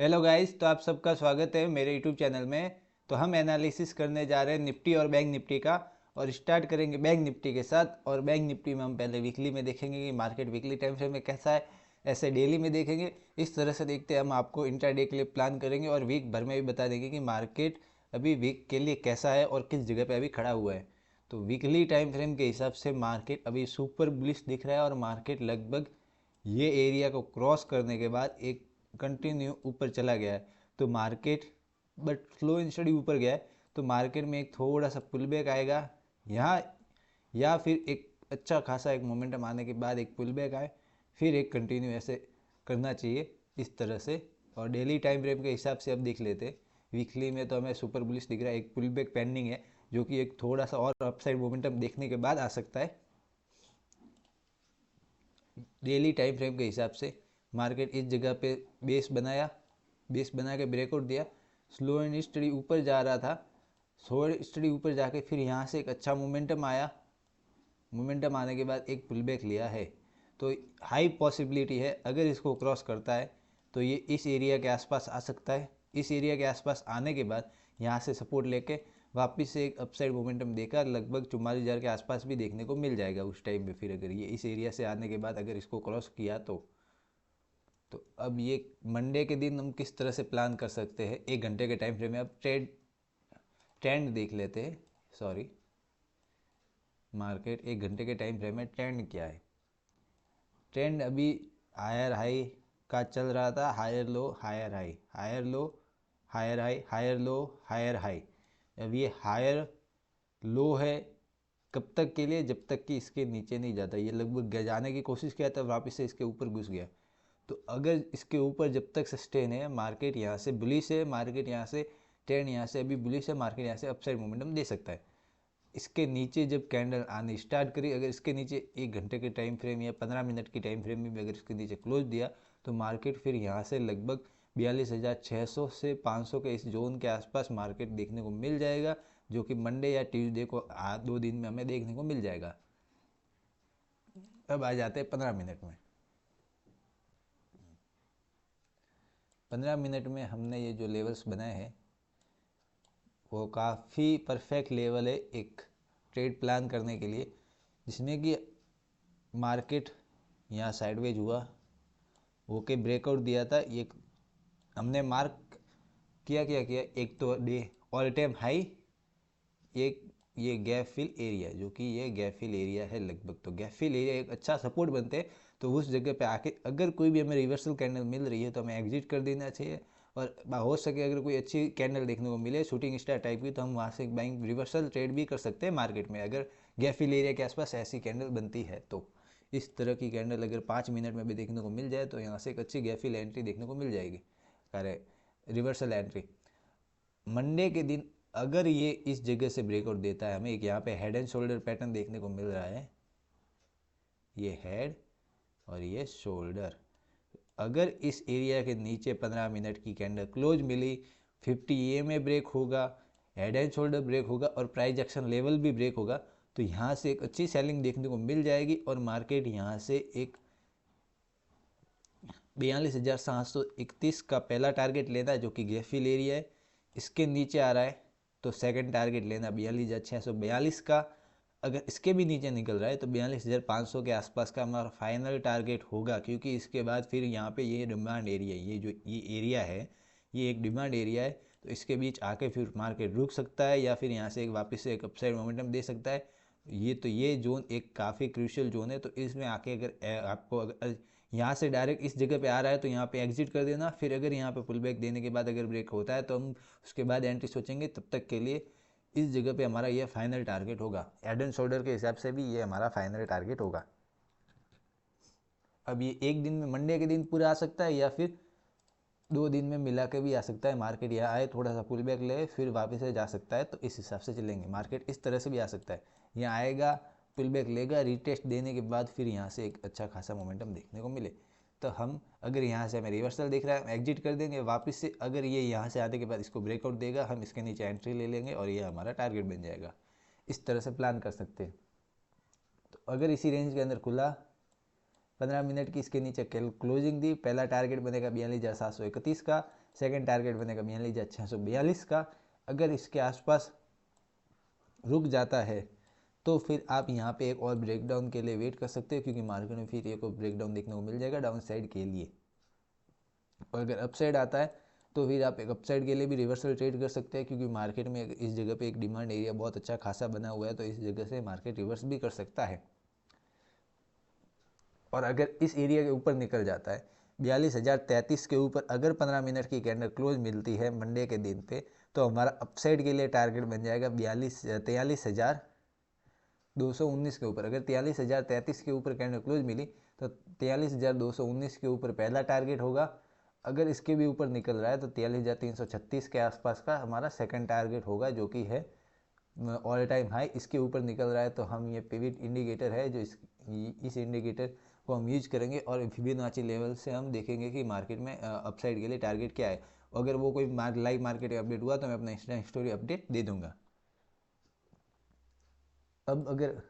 Hello guys, तो आप सबका स्वागत है मेरे यूट्यूब चैनल में। तो हम एनालिसिस करने जा रहे हैं निफ्टी और बैंक निफ्टी का। और स्टार्ट करेंगे बैंक निफ्टी के साथ। और बैंक निफ्टी में हम पहले वीकली में देखेंगे कि मार्केट वीकली टाइम फ्रेम में कैसा है, ऐसे डेली में देखेंगे। इस तरह से देखते हैं हम आपको इंट्राडे के लिए प्लान करेंगे और वीक भर में भी बता देंगे कि मार्केट अभी वीक के लिए कैसा है और किस जगह पे अभी खड़ा हुआ है। तो वीकली टाइम फ्रेम के हिसाब से मार्केट अभी सुपर बुलिश दिख रहा है और मार्केट लगभग ये एरिया को क्रॉस करने के बाद एक कंटिन्यू ऊपर चला गया है। तो market but slow and study ऊपर गया है। तो मार्केट में एक थोड़ा सा पुल बैक आएगा यहाँ, या फिर एक अच्छा खासा एक मोमेंटम आने के बाद एक पुल बैक आए, फिर एक कंटिन्यू ऐसे करना चाहिए इस तरह से। और डेली टाइम फ्रेम के हिसाब से अब देख लेते हैं। वीकली में तो हमें सुपर बुलिश दिख रहा है, एक पुल बैक पेंडिंग है जो कि एक थोड़ा सा और अपसाइड मोमेंटम देखने के बाद आ सकता है। डेली टाइम फ्रेम के हिसाब से मार्केट इस जगह पे बेस बनाया, बेस बना के ब्रेकआउट दिया, स्लो एंड स्टडी ऊपर जा रहा था। स्लो स्टडी ऊपर जाके फिर यहाँ से एक अच्छा मोमेंटम आया, मोमेंटम आने के बाद एक पुल बैक लिया है। तो हाई पॉसिबिलिटी है अगर इसको क्रॉस करता है तो ये इस एरिया के आसपास आ सकता है। इस एरिया के आसपास आने के बाद यहाँ से सपोर्ट लेके वापस से एक अपसाइड मोमेंटम देकर लगभग 44,000 के आसपास भी देखने को मिल जाएगा उस टाइम पे। फिर अगर ये इस एरिया से आने के बाद अगर इसको क्रॉस किया तो अब ये मंडे के दिन हम किस तरह से प्लान कर सकते हैं 1 घंटे के टाइम फ्रेम में। अब ट्रेंड देख लेते हैं। सॉरी, मार्केट 1 घंटे के टाइम फ्रेम में ट्रेंड क्या है। ट्रेंड अभी हायर हाई का चल रहा था, higher low higher high, higher low higher high, higher low higher high. अब ये हायर लो है कब तक के लिए, जब तक कि इसके नीचे नहीं जाता। ये लगभग जाने की कोशिश किया था, वापस से इसके ऊपर घुस गया। तो अगर इसके ऊपर जब तक सस्टेन है, मार्केट यहाँ से बुलिश है, मार्केट यहाँ से ट्रेंड यहाँ से अभी बुलिश है, मार्केट यहाँ से अपसाइड मोमेंटम दे सकता है। इसके नीचे जब कैंडल आने स्टार्ट करी, अगर इसके नीचे 1 घंटे के टाइम फ्रेम या 15 मिनट की टाइम फ्रेम में भी अगर इसके नीचे क्लोज दिया तो मार्केट फिर यहाँ से लगभग 42,600 से 500 के इस जोन के आसपास मार्केट देखने को मिल जाएगा, जो कि मंडे या ट्यूसडे को 2 दिन में हमें देखने को मिल जाएगा। अब आ जाते हैं 15 मिनट में। 15 मिनट में हमने ये जो लेवल्स बनाए हैं वो काफ़ी परफेक्ट लेवल है एक ट्रेड प्लान करने के लिए, जिसमें कि मार्केट यहाँ साइडवेज हुआ, ओके ब्रेकआउट दिया था। ये हमने मार्क किया एक तो डे ऑल टाइम हाई, एक ये गैप फिल एरिया, जो कि ये गैप फिल एरिया है लगभग। तो गैप फिल एरिया एक अच्छा सपोर्ट बनते हैं। तो उस जगह पे आके अगर कोई भी हमें रिवर्सल कैंडल मिल रही है तो हमें एग्जिट कर देना चाहिए। और हो सके अगर कोई अच्छी कैंडल देखने को मिले शूटिंग स्टार टाइप की, तो हम वहाँ से बाइंग रिवर्सल ट्रेड भी कर सकते हैं मार्केट में, अगर गैप फिल एरिया के आसपास ऐसी कैंडल बनती है। तो इस तरह की कैंडल अगर 5 मिनट में भी देखने को मिल जाए तो यहाँ से एक अच्छी गैप फिल एंट्री देखने को मिल जाएगी, अरे रिवर्सल एंट्री। मंडे के दिन अगर ये इस जगह से ब्रेकआउट देता है, हमें एक यहाँ पे हेड एंड शोल्डर पैटर्न देखने को मिल रहा है, ये हेड और ये शोल्डर। अगर इस एरिया के नीचे 15 मिनट की कैंडल क्लोज मिली, 50 EMA ब्रेक होगा, हेड एंड शोल्डर ब्रेक होगा और प्राइस एक्शन लेवल भी ब्रेक होगा, तो यहाँ से एक अच्छी सेलिंग देखने को मिल जाएगी और मार्केट यहाँ से एक 42,731 का पहला टारगेट लेना है, जो कि गैप फिल एरिया है। इसके नीचे आ रहा है तो सेकंड टारगेट लेना 42,642 का। अगर इसके भी नीचे निकल रहा है तो 42,500 के आसपास का हमारा फाइनल टारगेट होगा, क्योंकि इसके बाद फिर यहाँ पे ये डिमांड एरिया, ये जो ये एरिया है ये एक डिमांड एरिया है। तो इसके बीच आके फिर मार्केट रुक सकता है या फिर यहाँ से एक वापस से एक अपसाइड मोमेंटम दे सकता है। ये जोन एक काफ़ी क्रूशियल जोन है। तो इसमें आके अगर आपको अगर यहाँ से डायरेक्ट इस जगह पे आ रहा है तो यहाँ पे एग्जिट कर देना। फिर अगर यहाँ पे पुल बैक देने के बाद अगर ब्रेक होता है तो हम उसके बाद एंट्री सोचेंगे। तब तक के लिए इस जगह पे हमारा ये फाइनल टारगेट होगा, हेड एंड शोल्डर के हिसाब से भी ये हमारा फाइनल टारगेट होगा। अब ये एक दिन में मंडे के दिन पूरा आ सकता है या फिर 2 दिन में मिला के भी आ सकता है। मार्केट यहाँ आए, थोड़ा सा पुल बैक ले, फिर वापस से जा सकता है। तो इस हिसाब से चलेंगे। मार्केट इस तरह से भी आ सकता है, यहाँ आएगा, पुल बैक लेगा, रीटेस्ट देने के बाद फिर यहाँ से एक अच्छा खासा मोमेंटम देखने को मिले। तो हम अगर यहाँ से हमें रिवर्सल दिख रहा है हम एग्जिट कर देंगे वापस से। अगर ये यहाँ से आने के बाद इसको ब्रेकआउट देगा, हम इसके नीचे एंट्री ले लेंगे और ये हमारा टारगेट बन जाएगा। इस तरह से प्लान कर सकते हैं। तो अगर इसी रेंज के अंदर खुला, 15 मिनट की इसके नीचे क्लोजिंग दी, पहला टारगेट बनेगा 42,731 का, सेकंड टारगेट बनेगा 42,642 का। अगर इसके आसपास रुक जाता है तो फिर आप यहाँ पे एक और ब्रेकडाउन के लिए वेट कर सकते हो, क्योंकि मार्केट में फिर एक और ब्रेकडाउन देखने को मिल जाएगा डाउन साइड के लिए। और अगर अपसाइड आता है तो फिर आप एक अपसाइड के लिए भी रिवर्सल ट्रेड कर सकते हैं, क्योंकि मार्केट में इस जगह पे एक डिमांड एरिया बहुत अच्छा खासा बना हुआ है, तो इस जगह से मार्केट रिवर्स भी कर सकता है। और अगर इस एरिया के ऊपर निकल जाता है 42,033 के ऊपर, अगर 15 मिनट की कैंडल क्लोज मिलती है मंडे के दिन पे, तो हमारा अपसाइड के लिए टारगेट बन जाएगा 43,219 के ऊपर। अगर 43,033 के ऊपर कैंडल क्लोज मिली तो 43,219 के ऊपर पहला टारगेट होगा। अगर इसके भी ऊपर निकल रहा है तो 43,336 के आसपास का हमारा सेकंड टारगेट होगा, जो कि है ऑल टाइम हाई। इसके ऊपर निकल रहा है तो हम ये पिवट इंडिकेटर है जो इस इंडिकेटर को हम यूज करेंगे और फिबोनाची लेवल से हम देखेंगे कि मार्केट में अपसाइड के लिए टारगेट क्या है। अगर वो कोई लाइव मार्केट अपडेट हुआ तो मैं अपना इंस्टा स्टोरी अपडेट दे दूंगा। अब अगर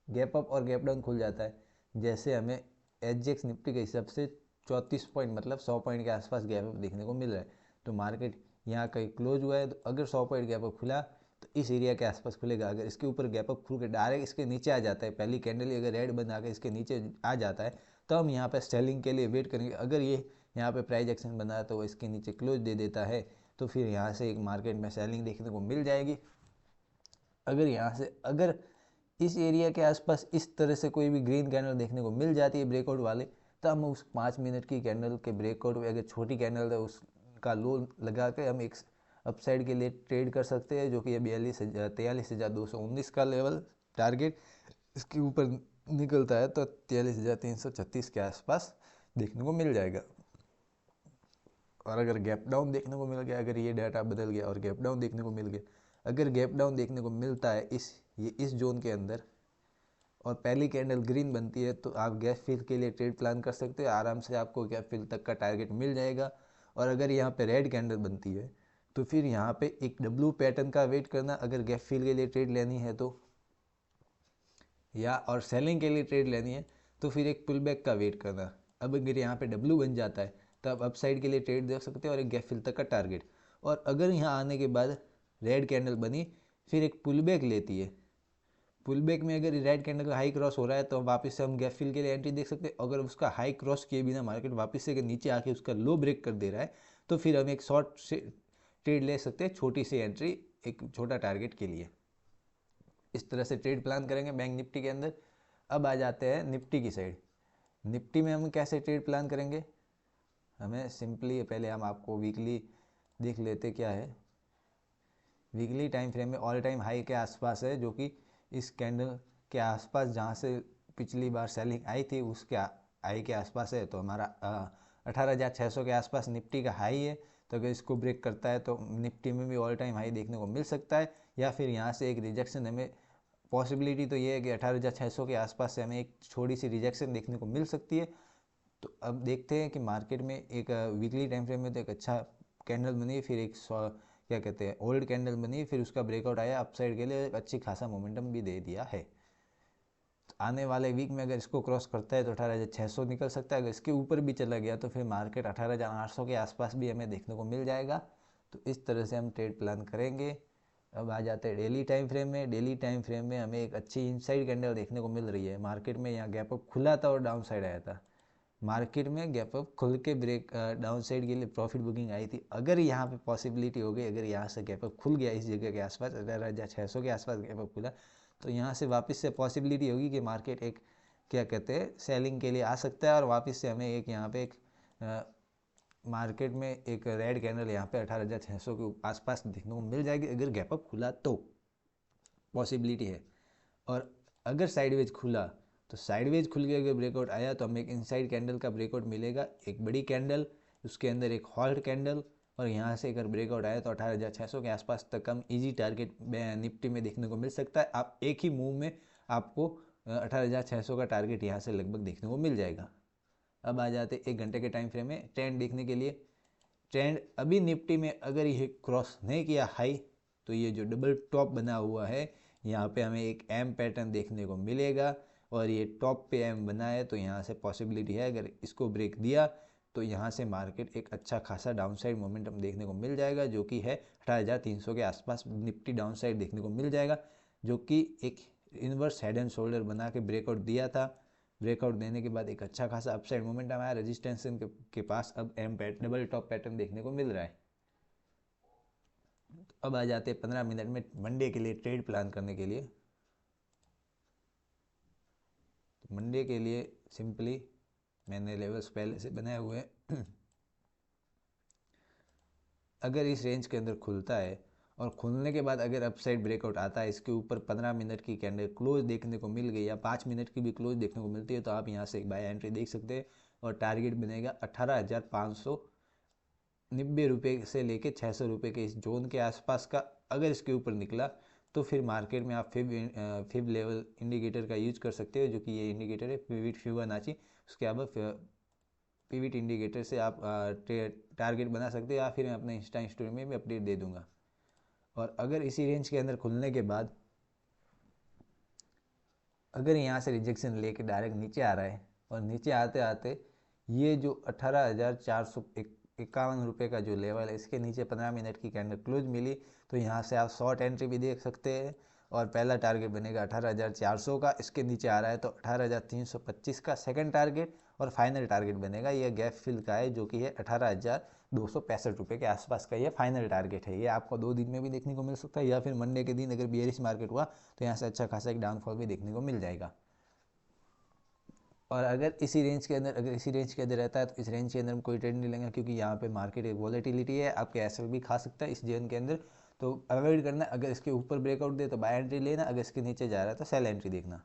गैप अप और गैप डाउन खुल जाता है, जैसे हमें एचजीएक्स निफ्टी के हिसाब से 34 पॉइंट मतलब 100 पॉइंट के आसपास गैप अप देखने को मिल रहा है, तो मार्केट यहाँ कहीं क्लोज हुआ है तो अगर 100 पॉइंट गैप अप खुला तो इस एरिया के आसपास खुलेगा। अगर इसके ऊपर गैप अप खुल के डायरेक्ट इसके नीचे आ जाता है, पहली कैंडल अगर रेड बन आकर इसके नीचे आ जाता है, तो हम यहाँ पर सेलिंग के लिए वेट करेंगे। अगर ये यहाँ पे प्राइस एक्शन बना है तो वो इसके नीचे क्लोज दे देता है, तो फिर यहाँ से एक मार्केट में सेलिंग देखने को मिल जाएगी। अगर यहाँ से अगर इस एरिया के आसपास इस तरह से कोई भी ग्रीन कैंडल देखने को मिल जाती है ब्रेकआउट वाले, तो हम उस 5 मिनट की कैंडल के ब्रेकआउट में अगर छोटी कैंडल है उसका लो लगा के हम एक अपसाइड के लिए ट्रेड कर सकते हैं, जो कि 43,219 का लेवल टारगेट। इसके ऊपर निकलता है तो 43,336 के आसपास देखने को मिल जाएगा। और अगर गैप डाउन देखने को मिल गया, अगर ये डाटा बदल गया और गैप डाउन देखने को मिल गया, अगर गैप डाउन देखने को मिलता है इस जोन के अंदर और पहली कैंडल ग्रीन बनती है, तो आप गैप फिल के लिए ट्रेड प्लान कर सकते हो। आराम से आपको गैप फिल तक का टारगेट मिल जाएगा। और अगर यहाँ पे रेड कैंडल बनती है तो फिर यहाँ पे एक डब्ल्यू पैटर्न का वेट करना अगर गैप फिल के लिए ट्रेड लेनी है तो, या और सेलिंग के लिए ट्रेड लेनी है तो फिर एक पुल बैक का वेट करना। अब अगर यहाँ पे डब्ल्यू बन जाता है तो आप अपसाइड के लिए ट्रेड देख सकते हो और एक गैप फिल तक का टारगेट। और अगर यहाँ आने के बाद रेड कैंडल बनी फिर एक पुल बैक लेती है, पुल बैक में अगर रेड कैंडल का हाई क्रॉस हो रहा है तो वापस से हम गैप फिल के लिए एंट्री देख सकते हैं। अगर उसका हाई क्रॉस किए बिना मार्केट वापस से अगर नीचे आके उसका लो ब्रेक कर दे रहा है तो फिर हम एक शॉर्ट से ट्रेड ले सकते हैं, छोटी सी एंट्री एक छोटा टारगेट के लिए। इस तरह से ट्रेड प्लान करेंगे बैंक निफ्टी के अंदर। अब आ जाते हैं निफ्टी की साइड। निफ्टी में हम कैसे ट्रेड प्लान करेंगे, हमें सिंपली पहले हम आपको वीकली देख लेते क्या है। वीकली टाइम फ्रेम में ऑल टाइम हाई के आसपास है, जो कि इस कैंडल के आसपास जहाँ से पिछली बार सेलिंग आई थी उसके हाई के आसपास है। तो हमारा 18,600 के आसपास निफ्टी का हाई है। तो अगर इसको ब्रेक करता है तो निफ्टी में भी ऑल टाइम हाई देखने को मिल सकता है, या फिर यहाँ से एक रिजेक्शन हमें पॉसिबिलिटी तो ये है कि 18,600 के आसपास से हमें एक छोटी सी रिजेक्शन देखने को मिल सकती है। तो अब देखते हैं कि मार्केट में एक वीकली टाइम फ्रेम में तो एक अच्छा कैंडल बनी, फिर एक क्या कहते हैं ओल्ड कैंडल बनी, फिर उसका ब्रेकआउट आया अपसाइड के लिए, अच्छी खासा मोमेंटम भी दे दिया है। तो आने वाले वीक में अगर इसको क्रॉस करता है तो 18,600 निकल सकता है। अगर इसके ऊपर भी चला गया तो फिर मार्केट 18,800 के आसपास भी हमें देखने को मिल जाएगा। तो इस तरह से हम ट्रेड प्लान करेंगे। अब आ जाते हैं डेली टाइम फ्रेम में। डेली टाइम फ्रेम में हमें एक अच्छी इनसाइड कैंडल देखने को मिल रही है। मार्केट में यहाँ गैप अप खुला था और डाउन साइड आया था। मार्केट में गैप अप खुल के ब्रेक डाउन साइड के लिए प्रॉफिट बुकिंग आई थी। अगर यहाँ पे पॉसिबिलिटी हो गई, अगर यहाँ से गैप अप खुल गया इस जगह के आसपास 18,600 के आसपास गैप अप खुला, तो यहाँ से वापस से पॉसिबिलिटी होगी कि मार्केट एक क्या कहते हैं सेलिंग के लिए आ सकता है, और वापस से हमें एक यहाँ पे एक मार्केट में एक रेड कैंडल यहाँ पे 18,600 के आसपास देखने को मिल जाएगी अगर गैप अप खुला तो, पॉसिबिलिटी है। और अगर साइडवेज खुला तो साइडवेज खुल के अगर ब्रेकआउट आया तो हमें एक इनसाइड कैंडल का ब्रेकआउट मिलेगा, एक बड़ी कैंडल, उसके अंदर एक हॉल्ट कैंडल, और यहाँ से अगर ब्रेकआउट आया तो 18,600 के आसपास तक हम इजी टारगेट निफ्टी में देखने को मिल सकता है। आप एक ही मूव में आपको 18,600 का टारगेट यहाँ से लगभग देखने को मिल जाएगा। अब आ जाते 1 घंटे के टाइम फ्रेम में ट्रेंड देखने के लिए। ट्रेंड अभी निफ्टी में अगर ये क्रॉस नहीं किया हाई, तो ये जो डबल टॉप बना हुआ है यहाँ पे हमें एक एम पैटर्न देखने को मिलेगा, और ये टॉप पे एम बना है तो यहाँ से पॉसिबिलिटी है अगर इसको ब्रेक दिया तो यहाँ से मार्केट एक अच्छा खासा डाउनसाइड मोमेंटम देखने को मिल जाएगा, जो कि है 18,300 के आसपास निफ्टी डाउनसाइड देखने को मिल जाएगा, जो कि एक इनवर्स हेड एंड शोल्डर बना के ब्रेकआउट दिया था। ब्रेकआउट देने के बाद एक अच्छा खासा अपसाइड मोमेंटम आया, रेजिस्टेंस के पास अब डबल टॉप पैटर्न देखने को मिल रहा है। तो अब आ जाते हैं 15 मिनट में मंडे के लिए ट्रेड प्लान करने के लिए। तो मंडे के लिए सिंपली मैंने लेवल्स पहले से बनाए हुए हैं। अगर इस रेंज के अंदर खुलता है और खुलने के बाद अगर अपसाइड ब्रेकआउट आता है, इसके ऊपर 15 मिनट की कैंडल क्लोज देखने को मिल गई या 5 मिनट की भी क्लोज देखने को मिलती है, तो आप यहाँ से एक बाय एंट्री देख सकते हैं। और टारगेट बनेगा 18,590 रुपये से लेके 600 रुपये के इस जोन के आसपास का। अगर इसके ऊपर निकला तो फिर मार्केट में आप फिब लेवल इंडिकेटर का यूज कर सकते हो, जो कि ये इंडिकेटर है पिविट फिबोनाची। उसके बाद पिविट इंडिकेटर से आप टारगेट बना सकते हो, या फिर मैं अपने इंस्टा स्टोरी में भी अपडेट दे दूंगा। और अगर इसी रेंज के अंदर खुलने के बाद अगर यहाँ से रिजेक्शन लेके डायरेक्ट नीचे आ रहा है और नीचे आते आते ये जो 18,451 रुपये का जो लेवल है, इसके नीचे 15 मिनट की कैंडल क्लोज मिली, तो यहाँ से आप शॉर्ट एंट्री भी देख सकते हैं। और पहला टारगेट बनेगा 18,400 का, इसके नीचे आ रहा है तो 18,325 का सेकंड टारगेट, और फाइनल टारगेट बनेगा ये गैप फिल का है, जो कि है 18,265 रुपये के आसपास का ये फाइनल टारगेट है। ये आपको 2 दिन में भी देखने को मिल सकता है, या फिर मंडे के दिन अगर बियरिश मार्केट हुआ तो यहाँ से अच्छा खासा एक डाउनफॉल भी देखने को मिल जाएगा। और अगर इसी रेंज के अंदर रहता है तो इस रेंज के अंदर कोई ट्रेड नहीं लेंगे, क्योंकि यहाँ पे मार्केट एक वॉलेटिलिटी है, आपके एसएल भी खा सकता है इस जोन के अंदर, तो अवॉइड करना। अगर इसके ऊपर ब्रेकआउट दे तो बाय एंट्री लेना, अगर इसके नीचे जा रहा है तो सेल एंट्री देखना।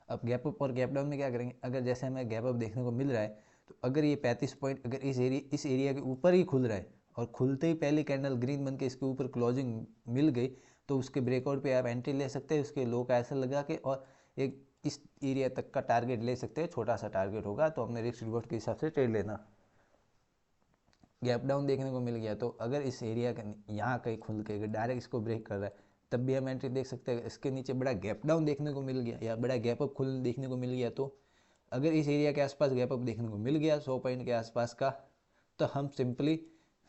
अब गैप अप और गैप डाउन में क्या करेंगे, अगर जैसे हमें गैप अप देखने को मिल रहा है, तो अगर ये 35 पॉइंट अगर इस एरिया के ऊपर ही खुल रहा है और खुलते ही पहली कैंडल ग्रीन बन के इसके ऊपर क्लोजिंग मिल गई, तो उसके ब्रेकआउट पे आप एंट्री ले सकते हैं, उसके लो का ऐसा लगा के, और एक इस एरिया तक का टारगेट ले सकते हैं। छोटा सा टारगेट होगा तो अपने रिस्क रिवॉर्ड के हिसाब से ट्रेड लेना। गैप डाउन देखने को मिल गया तो अगर इस एरिया का यहाँ कहीं खुल के डायरेक्ट इसको ब्रेक कर रहा है, तब भी हम एंट्री देख सकते हैं। इसके नीचे बड़ा गैप डाउन देखने को मिल गया या बड़ा गैप अप खुल देखने को मिल गया, तो अगर इस एरिया के आसपास गैप अप देखने को मिल गया 100 पॉइंट के आसपास का, तो हम सिंपली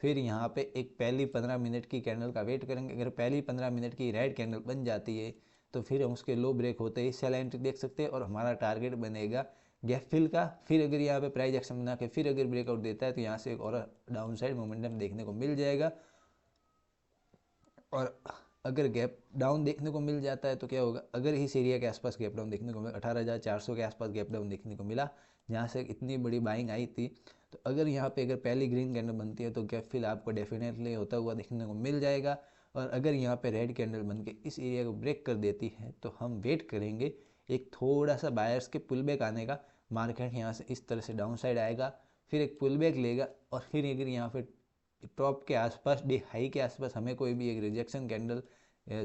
फिर यहाँ पे एक पहली 15 मिनट की कैंडल का वेट करेंगे। अगर पहली 15 मिनट की रेड कैंडल बन जाती है तो फिर हम उसके लो ब्रेक होते ही सेल एंट्री देख सकते हैं, और हमारा टारगेट बनेगा गैप फिल का। फिर अगर यहाँ पे प्राइस एक्शन बना के फिर अगर ब्रेकआउट देता है तो यहाँ से एक और डाउन साइड मोमेंटम देखने को मिल जाएगा। और अगर गैप डाउन देखने को मिल जाता है तो क्या होगा, अगर इस एरिया के आसपास गैप डाउन देखने को मिला, 18,400 के आसपास गैप डाउन देखने को मिला, जहाँ से इतनी बड़ी बाइंग आई थी, तो अगर यहाँ पे अगर पहली ग्रीन कैंडल बनती है तो गैप फिल आपको डेफिनेटली होता हुआ देखने को मिल जाएगा। और अगर यहाँ पे रेड कैंडल बन के इस एरिया को ब्रेक कर देती है तो हम वेट करेंगे एक थोड़ा सा बायर्स के पुल बैक आने का। मार्केट यहाँ से इस तरह से डाउन साइड आएगा, फिर एक पुल बैक लेगा, और फिर अगर यहाँ पे टॉप के आसपास डे हाई के आसपास हमें कोई भी एक rejection candle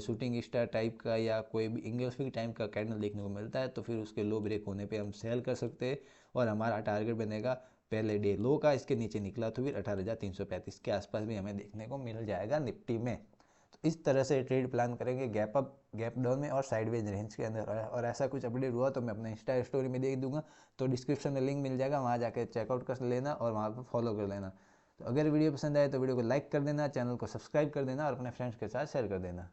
shooting star type का या कोई भी इंगल्फिंग टाइप का कैंडल देखने को मिलता है, तो फिर उसके लो ब्रेक होने पे हम सेल कर सकते हैं, और हमारा टारगेट बनेगा पहले डे लो का। इसके नीचे निकला तो फिर 18,335 के आसपास भी हमें देखने को मिल जाएगा निफ्टी में। तो इस तरह से ट्रेड प्लान करेंगे गैप अप गैप डाउन में और साइडवेज रेंज के अंदर। और ऐसा कुछ अपडेट हुआ तो मैं अपने इंस्टा स्टोरी में देख दूंगा, तो डिस्क्रिप्शन में लिंक मिल जाएगा, वहाँ जाकर चेकआउट कर लेना और वहाँ पर फॉलो कर लेना। तो अगर वीडियो पसंद आए तो वीडियो को लाइक कर देना, चैनल को सब्सक्राइब कर देना और अपने फ्रेंड्स के साथ शेयर कर देना।